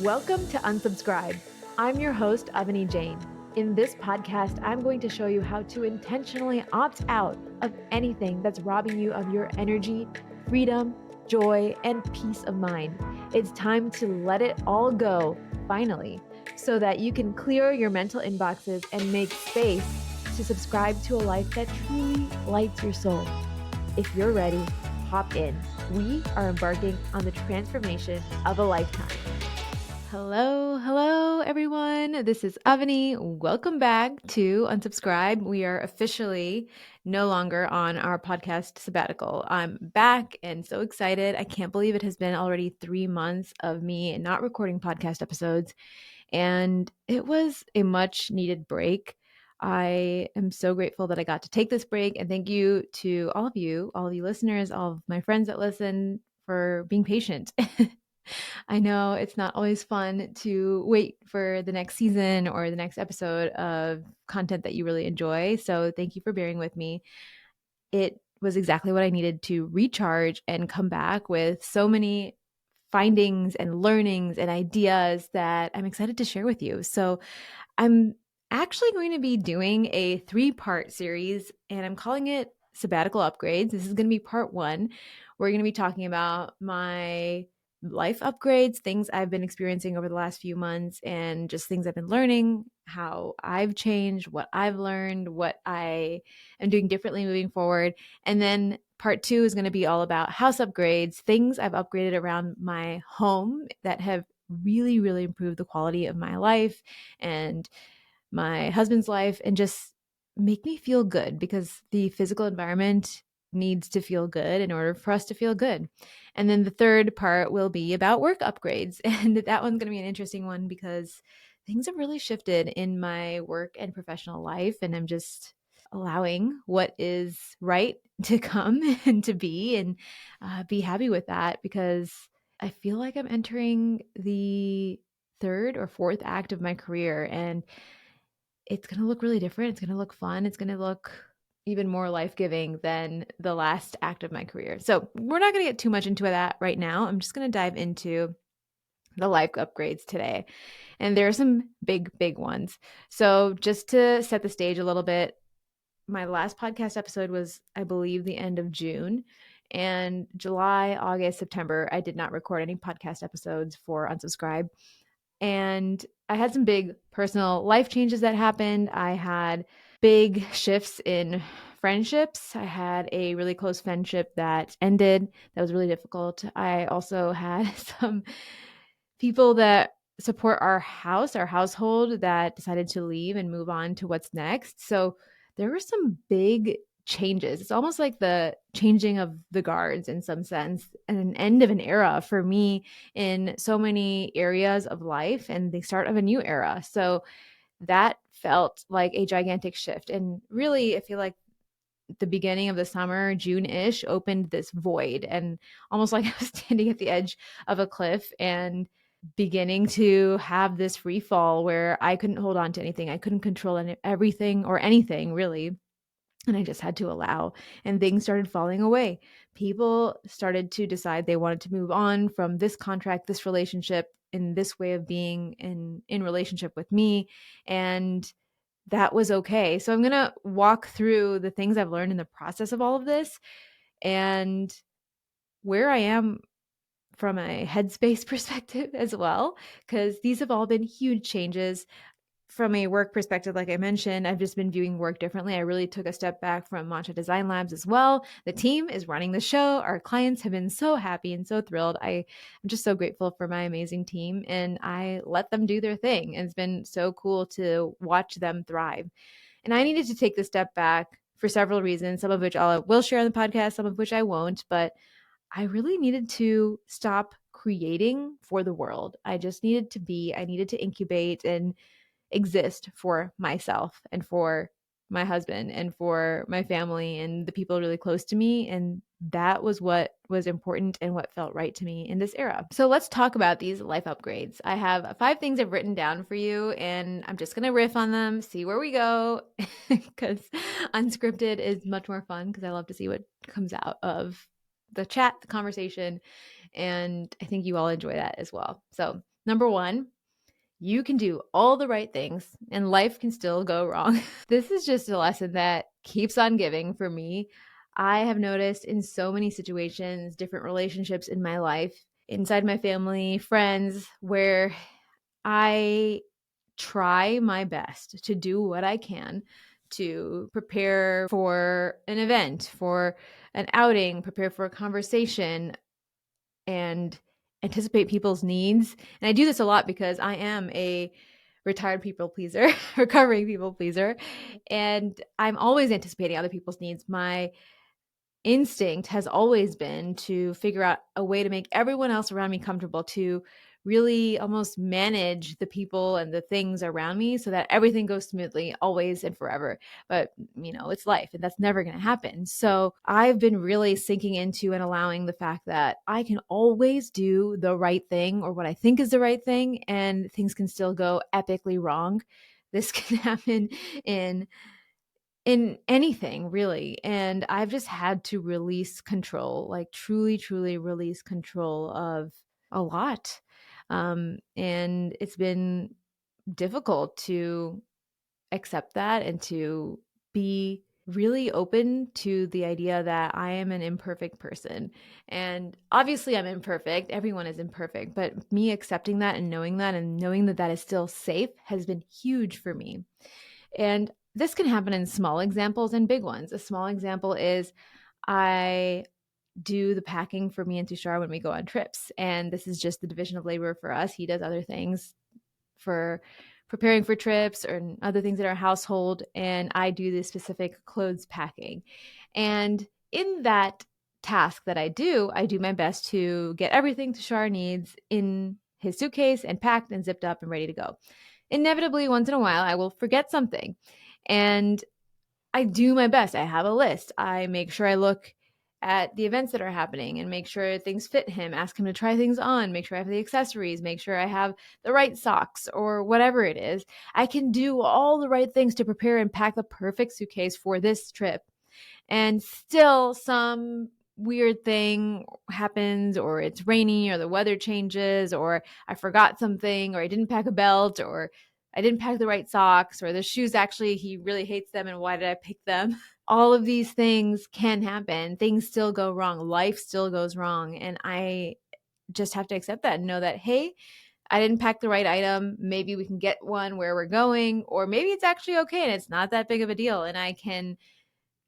Welcome to Unsubscribe. I'm your host, Avani Jain. In this podcast, I'm going to show you how to intentionally opt out of anything that's robbing you of your energy, freedom, joy, and peace of mind. It's time to let it all go, finally, so that you can clear your mental inboxes and make space to subscribe to a life that truly lights your soul. If you're ready, hop in. We are embarking on the transformation of a lifetime. Hello, everyone. This is Avani. Welcome back to Unsubscribe. We are officially no longer on our podcast sabbatical. I'm back and so excited. I can't believe it has been already 3 months of me not recording podcast episodes, and it was a much needed break. I am so grateful that I got to take this break, and thank you to all of you listeners, all of my friends that listen, for being patient. I know it's not always fun to wait for the next season or the next episode of content that you really enjoy. So thank you for bearing with me. It was exactly what I needed to recharge and come back with so many findings and learnings and ideas that I'm excited to share with you. So I'm actually going to be doing a 3-part series, and I'm calling it Sabbatical Upgrades. This is going to be part 1. We're going to be talking about my life upgrades, things I've been experiencing over the last few months, and just things I've been learning, how I've changed, what I've learned, what I am doing differently moving forward. And then part 2 is going to be all about house upgrades, things I've upgraded around my home that have really, really improved the quality of my life and my husband's life, and just make me feel good, because the physical environment needs to feel good in order for us to feel good. And then the third part will be about work upgrades. And that one's going to be an interesting one because things have really shifted in my work and professional life. And I'm just allowing what is right to come and to be, and be happy with that, because I feel like I'm entering the 3rd or 4th act of my career, and it's going to look really different. It's going to look fun. It's going to look even more life-giving than the last act of my career. So we're not going to get too much into that right now. I'm just going to dive into the life upgrades today. And there are some big ones. So just to set the stage a little bit, my last podcast episode was, I believe, the end of June. And July, August, September, I did not record any podcast episodes for Unsubscribe. And I had some big personal life changes that happened. I had big shifts in friendships. I had a really close friendship that ended. That was really difficult. I also had some people that support our household, that decided to leave and move on to what's next. So there were some big changes. It's almost like the changing of the guards in some sense, and an end of an era for me in so many areas of life, and the start of a new era. So that felt like a gigantic shift. And really, I feel like the beginning of the summer, June-ish, opened this void, and almost like I was standing at the edge of a cliff and beginning to have this free fall where I couldn't hold on to anything. I couldn't control everything or anything, really. And I just had to allow, and things started falling away. People started to decide they wanted to move on from this contract, this relationship, in this way of being in relationship with me. And that was okay. So I'm going to walk through the things I've learned in the process of all of this, and where I am from a headspace perspective as well, because these have all been huge changes. From a work perspective, like I mentioned, I've just been viewing work differently. I really took a step back from Mantra Design Labs as well. The team is running the show. Our clients have been so happy and so thrilled. I'm just so grateful for my amazing team, and I let them do their thing. And it's been so cool to watch them thrive. And I needed to take the step back for several reasons, some of which I will share on the podcast, some of which I won't. But I really needed to stop creating for the world. I needed to incubate and exist for myself and for my husband and for my family and the people really close to me. And that was what was important and what felt right to me in this era. So let's talk about these life upgrades. I have 5 things I've written down for you, and I'm just going to riff on them, see where we go, because unscripted is much more fun, because I love to see what comes out of the chat, the conversation, and I think you all enjoy that as well. So Number one, you can do all the right things and life can still go wrong. This is just a lesson that keeps on giving for me. I have noticed in so many situations, different relationships in my life, inside my family, friends, where I try my best to do what I can to prepare for an event, for an outing, prepare for a conversation, and anticipate people's needs. And I do this a lot because I am a retired people pleaser, recovering people pleaser, and I'm always anticipating other people's needs. My instinct has always been to figure out a way to make everyone else around me comfortable, to really almost manage the people and the things around me so that everything goes smoothly always and forever. But, it's life and that's never going to happen. So I've been really sinking into and allowing the fact that I can always do the right thing or what I think is the right thing, and things can still go epically wrong. This can happen in anything really, and I've just had to release control, like truly release control of a lot. And it's been difficult to accept that and to be really open to the idea that I am an imperfect person. And obviously I'm imperfect, everyone is imperfect, but me accepting that and knowing that that is still safe has been huge for me. And this can happen in small examples and big ones. A small example is I do the packing for me and Tushar when we go on trips. And this is just the division of labor for us. He does other things for preparing for trips or other things in our household. And I do the specific clothes packing. And in that task that I do my best to get everything Tushar needs in his suitcase and packed and zipped up and ready to go. Inevitably, once in a while, I will forget something. And I do my best. I have a list. I make sure I look at the events that are happening and make sure things fit him, ask him to try things on, make sure I have the accessories, make sure I have the right socks or whatever it is. I can do all the right things to prepare and pack the perfect suitcase for this trip. And still some weird thing happens, or it's rainy, or the weather changes, or I forgot something, or I didn't pack a belt, or I didn't pack the right socks, or the shoes actually he really hates them and why did I pick them? All of these things can happen. Things still go wrong. Life still goes wrong. And I just have to accept that and know that, hey, I didn't pack the right item. Maybe we can get one where we're going, or maybe it's actually okay and it's not that big of a deal. And I can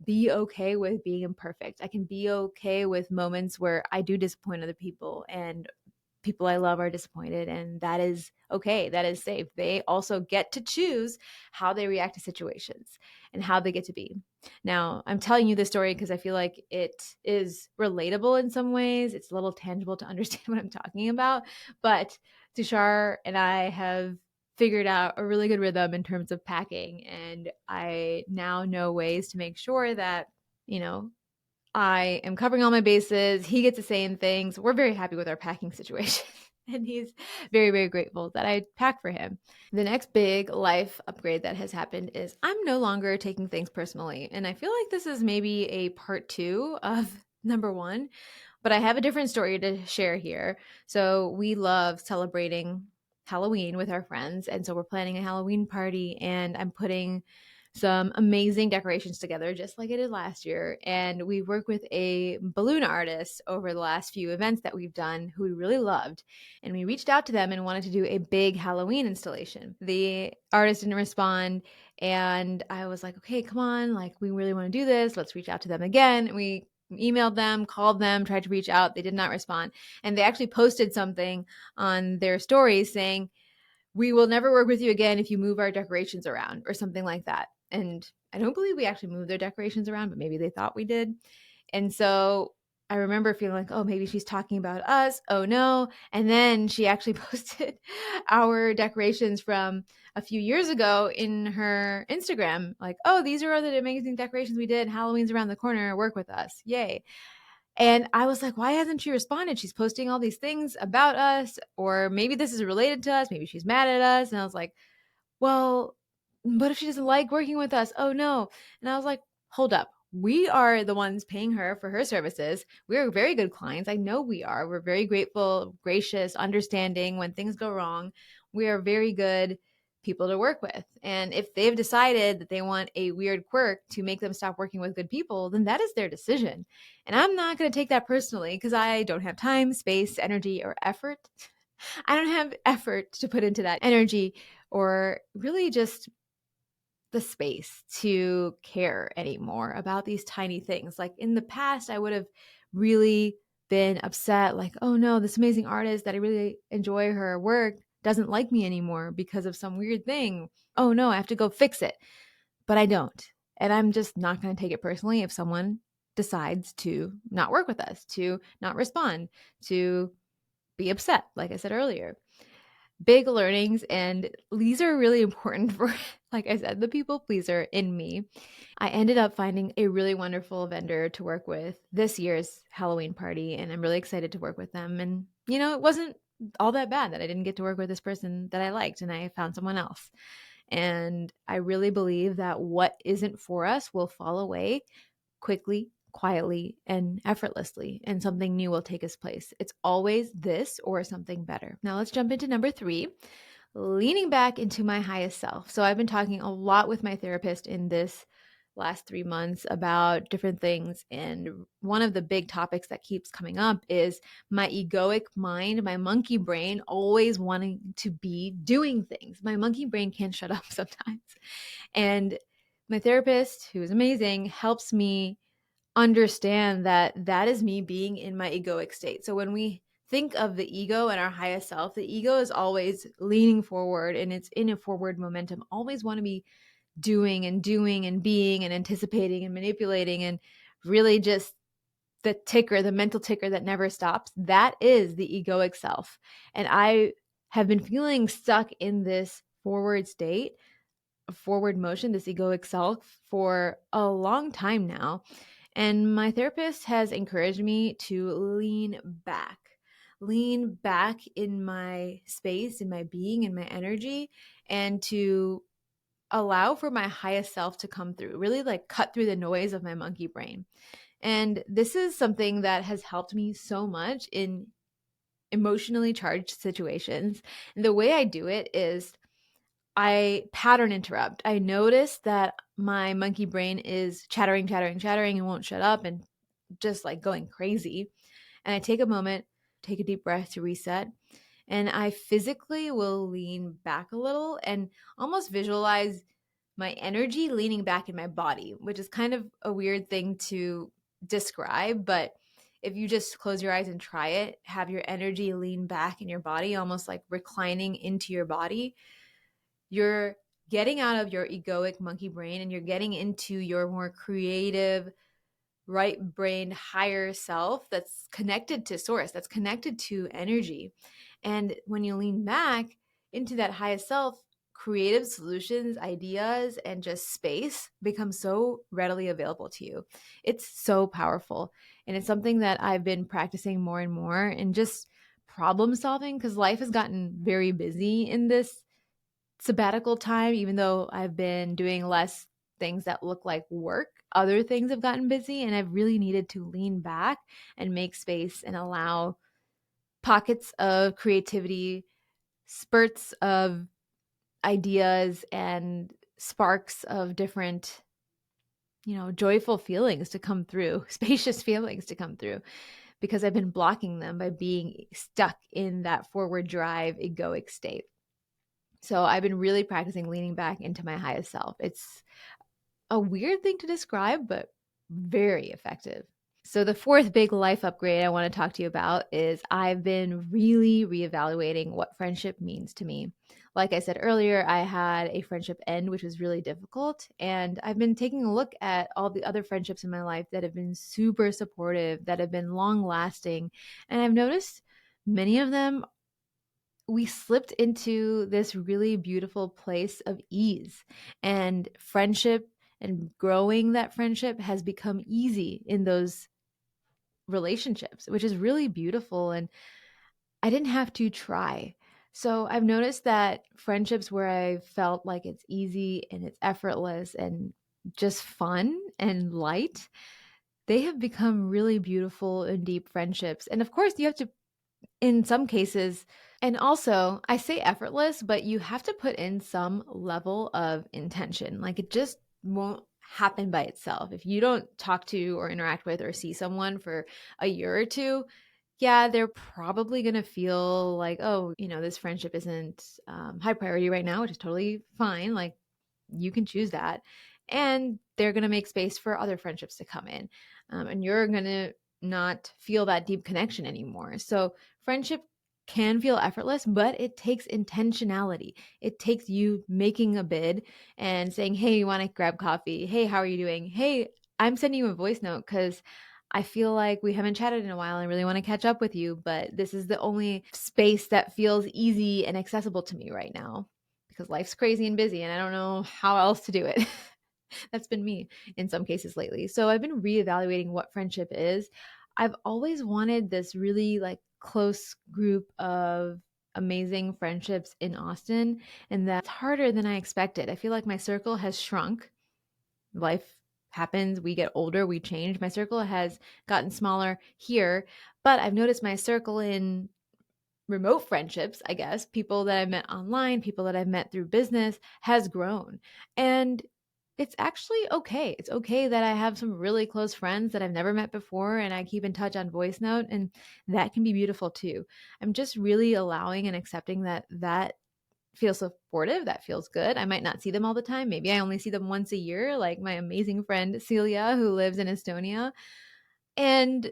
be okay with being imperfect. I can be okay with moments where I do disappoint other people and people I love are disappointed, and that is okay. That is safe. They also get to choose how they react to situations and how they get to be. Now, I'm telling you this story because I feel like it is relatable in some ways. It's a little tangible to understand what I'm talking about. But Tushar and I have figured out a really good rhythm in terms of packing, and I now know ways to make sure that, I am covering all my bases. He gets to say in things. We're very happy with our packing situation. And he's very, very grateful that I pack for him. The next big life upgrade that has happened is I'm no longer taking things personally. And I feel like this is maybe a part 2 of number 1, but I have a different story to share here. So we love celebrating Halloween with our friends. And so we're planning a Halloween party, and I'm putting some amazing decorations together, just like I did last year. And we work with a balloon artist over the last few events that we've done who we really loved. And we reached out to them and wanted to do a big Halloween installation. The artist didn't respond. And I was like, okay, come on. Like, we really want to do this. Let's reach out to them again. We emailed them, called them, tried to reach out. They did not respond. And they actually posted something on their stories saying, we will never work with you again if you move our decorations around, or something like that. And I don't believe we actually moved their decorations around, but maybe they thought we did. And so I remember feeling like, oh, maybe she's talking about us. Oh, no. And then she actually posted our decorations from a few years ago in her Instagram, like, oh, these are the amazing decorations we did. Halloween's around the corner. Work with us. Yay. And I was like, why hasn't she responded? She's posting all these things about us, or maybe this is related to us. Maybe she's mad at us. And I was like, well, what if she doesn't like working with us? Oh, no. And I was like, hold up. We are the ones paying her for her services. We're very good clients. I know we are. We're very grateful, gracious, understanding when things go wrong. We are very good people to work with. And if they've decided that they want a weird quirk to make them stop working with good people, then that is their decision. And I'm not going to take that personally because I don't have time, space, energy, or effort. I don't have effort to put into that energy or really just the space to care anymore about these tiny things. Like in the past, I would have really been upset, like, oh no, this amazing artist that I really enjoy her work doesn't like me anymore because of some weird thing. Oh no, I have to go fix it. But I don't. And I'm just not going to take it personally if someone decides to not work with us, to not respond, to be upset, like I said earlier. Big learnings, and these are really important for, like I said, the people pleaser in me. I ended up finding a really wonderful vendor to work with this year's Halloween party, and I'm really excited to work with them. And it wasn't all that bad that I didn't get to work with this person that I liked, and I found someone else. And I really believe that what isn't for us will fall away quickly, quietly, and effortlessly, and something new will take its place. It's always this or something better. Now let's jump into number 3, leaning back into my highest self. So I've been talking a lot with my therapist in this last 3 months about different things. And one of the big topics that keeps coming up is my egoic mind, my monkey brain always wanting to be doing things. My monkey brain can't shut up sometimes. And my therapist, who is amazing, helps me understand that that is me being in my egoic state. So when we think of the ego and our highest self, the ego is always leaning forward and it's in a forward momentum, always want to be doing and being and anticipating and manipulating and really just the ticker, the mental ticker that never stops. That is the egoic self. And I have been feeling stuck in this forward state, forward motion, this egoic self for a long time now. And my therapist has encouraged me to lean back in my space, in my being, in my energy, and to allow for my highest self to come through, really like cut through the noise of my monkey brain. And this is something that has helped me so much in emotionally charged situations. And the way I do it is I pattern interrupt. I notice that my monkey brain is chattering, chattering, chattering and won't shut up and just like going crazy. And I take a moment, take a deep breath to reset. And I physically will lean back a little and almost visualize my energy leaning back in my body, which is kind of a weird thing to describe. But if you just close your eyes and try it, have your energy lean back in your body, almost like reclining into your body, you're getting out of your egoic monkey brain and you're getting into your more creative, right brain, higher self that's connected to source, that's connected to energy. And when you lean back into that highest self, creative solutions, ideas, and just space become so readily available to you. It's so powerful. And it's something that I've been practicing more and more and just problem solving because life has gotten very busy in this sabbatical time. Even though I've been doing less things that look like work, other things have gotten busy, and I've really needed to lean back and make space and allow pockets of creativity, spurts of ideas, and sparks of different, joyful feelings to come through, spacious feelings to come through, because I've been blocking them by being stuck in that forward drive egoic state. So I've been really practicing leaning back into my highest self. It's a weird thing to describe, but very effective. So the fourth big life upgrade I want to talk to you about is I've been really reevaluating what friendship means to me. Like I said earlier, I had a friendship end, which was really difficult. And I've been taking a look at all the other friendships in my life that have been super supportive, that have been long lasting. And I've noticed many of them, we slipped into this really beautiful place of ease, and friendship and growing that friendship has become easy in those relationships, which is really beautiful. And I didn't have to try. So I've noticed that friendships where I felt like it's easy and it's effortless and just fun and light, they have become really beautiful and deep friendships. And of course, you have to, in some cases, and also I say effortless, but you have to put in some level of intention. Like it just won't happen by itself. If you don't talk to or interact with or see someone for a year or two, yeah, they're probably going to feel like, oh, this friendship isn't high priority right now, which is totally fine. Like you can choose that. And they're going to make space for other friendships to come in. And you're going to not feel that deep connection anymore. So, friendship can feel effortless, but it takes intentionality. It takes you making a bid and saying, hey, you want to grab coffee? Hey, how are you doing? Hey, I'm sending you a voice note because I feel like we haven't chatted in a while. I really want to catch up with you, but this is the only space that feels easy and accessible to me right now because life's crazy and busy and I don't know how else to do it. That's been me in some cases lately. So I've been reevaluating what friendship is. I've always wanted this really like close group of amazing friendships in Austin, and that's harder than I expected. I feel like my circle has shrunk. Life happens, we get older, we change. My circle has gotten smaller here, but I've noticed my circle in remote friendships, I guess, people that I've met online, people that I've met through business has grown. And it's actually okay. It's okay that I have some really close friends that I've never met before and I keep in touch on voice note, and that can be beautiful too. I'm just really allowing and accepting that feels supportive, that feels good. I might not see them all the time. Maybe I only see them once a year, like my amazing friend Celia who lives in Estonia. And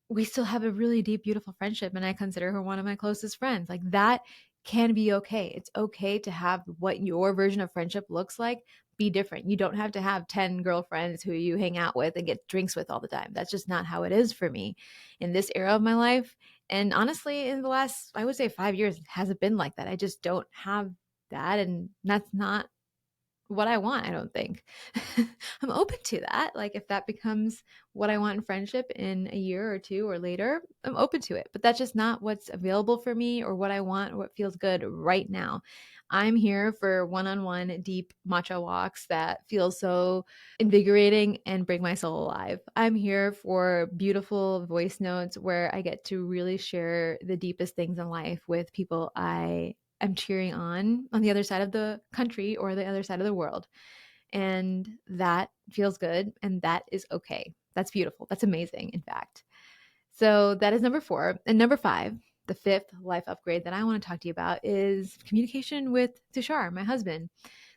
we still have a really deep, beautiful friendship. And I consider her one of my closest friends. Like that can be okay. It's okay to have what your version of friendship looks like be different. You don't have to have 10 girlfriends who you hang out with and get drinks with all the time. That's just not how it is for me in this era of my life. And honestly, in the last, I would say 5 years, it hasn't been like that. I just don't have that. And that's not what I want, I don't think. I'm open to that. Like if that becomes what I want in friendship in a year or two or later, I'm open to it. But that's just not what's available for me or what I want or what feels good right now. I'm here for one-on-one deep matcha walks that feel so invigorating and bring my soul alive. I'm here for beautiful voice notes where I get to really share the deepest things in life with people I'm cheering on the other side of the country or the other side of the world. And that feels good. And that is okay. That's beautiful. That's amazing, in fact. So that is number 4. And number 5, the fifth life upgrade that I want to talk to you about is communication with Tushar, my husband.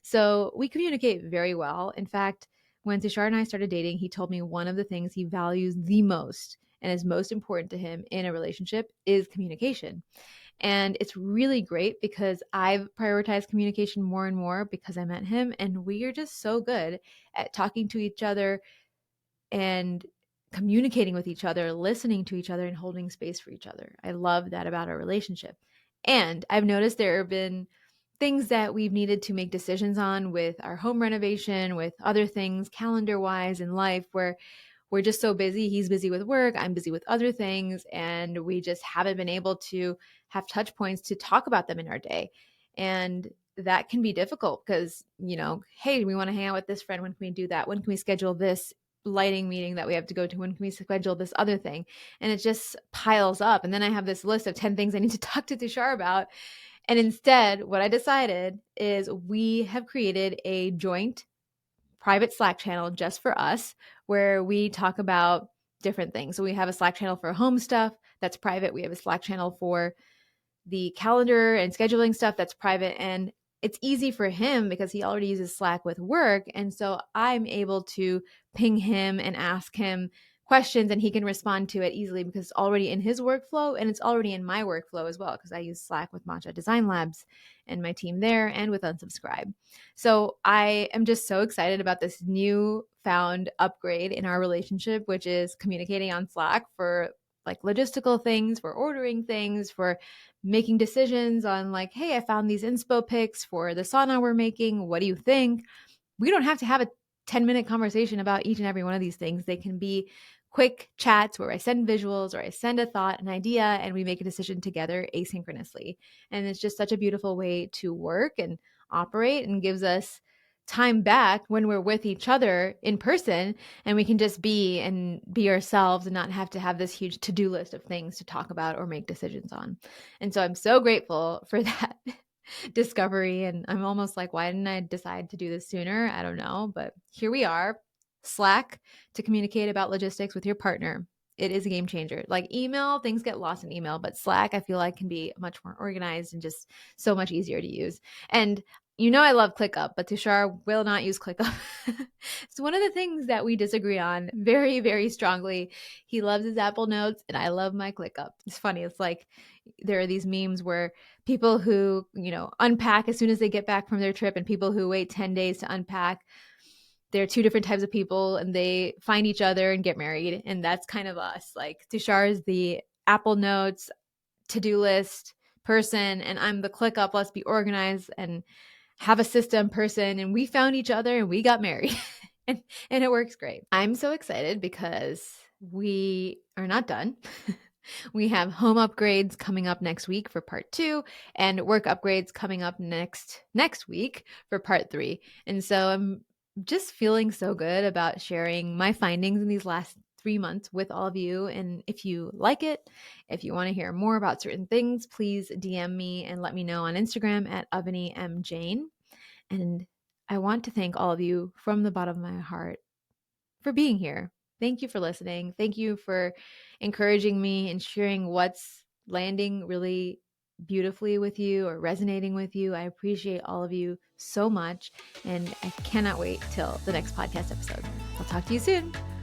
So we communicate very well. In fact, when Tushar and I started dating, he told me one of the things he values the most and is most important to him in a relationship is communication. And it's really great because I've prioritized communication more and more because I met him. And we are just so good at talking to each other and communicating with each other, listening to each other, and holding space for each other. I love that about our relationship. And I've noticed there have been things that we've needed to make decisions on with our home renovation, with other things, calendar wise in life, where we're just so busy. He's busy with work, I'm busy with other things, and we just haven't been able to have touch points to talk about them in our day. And that can be difficult because, hey, we want to hang out with this friend. When can we do that? When can we schedule this lighting meeting that we have to go to? When can we schedule this other thing? And it just piles up. And then I have this list of 10 things I need to talk to Tushar about. And instead, what I decided is we have created a joint private Slack channel just for us where we talk about different things. So we have a Slack channel for home stuff that's private. We have a Slack channel for the calendar and scheduling stuff that's private. And it's easy for him because he already uses Slack with work. And so I'm able to ping him and ask him questions and he can respond to it easily because it's already in his workflow and it's already in my workflow as well because I use Slack with Matcha Design Labs and my team there and with Unsubscribe. So I am just so excited about this new found upgrade in our relationship, which is communicating on Slack for like logistical things, for ordering things, for making decisions on like, hey, I found these inspo pics for the sauna we're making. What do you think? We don't have to have a 10-minute conversation about each and every one of these things. They can be quick chats where I send visuals or I send a thought, an idea, and we make a decision together asynchronously. And it's just such a beautiful way to work and operate and gives us time back when we're with each other in person and we can just be ourselves and not have to have this huge to-do list of things to talk about or make decisions on. And so I'm so grateful for that discovery. And I'm almost like, why didn't I decide to do this sooner? I don't know, but here we are. Slack to communicate about logistics with your partner. It is a game changer. Like email, things get lost in email, but Slack, I feel like, can be much more organized and just so much easier to use. And I love ClickUp, but Tushar will not use ClickUp. It's one of the things that we disagree on very, very strongly. He loves his Apple Notes, and I love my ClickUp. It's funny. It's like there are these memes where people who, unpack as soon as they get back from their trip and people who wait 10 days to unpack. They're two different types of people and they find each other and get married. And that's kind of us. Like Tushar is the Apple Notes to-do list person, and I'm the ClickUp, let's be organized and have a system person. And we found each other and we got married. and it works great. I'm so excited because we are not done. We have home upgrades coming up next week for part 2 and work upgrades coming up next week for part 3. And so I'm just feeling so good about sharing my findings in these last 3 months with all of you. And if you like it, if you want to hear more about certain things, please DM me and let me know on Instagram at Avani Jain. And I want to thank all of you from the bottom of my heart for being here. Thank you for listening. Thank you for encouraging me and sharing what's landing really beautifully with you or resonating with you. I appreciate all of you so much, and I cannot wait till the next podcast episode. I'll talk to you soon.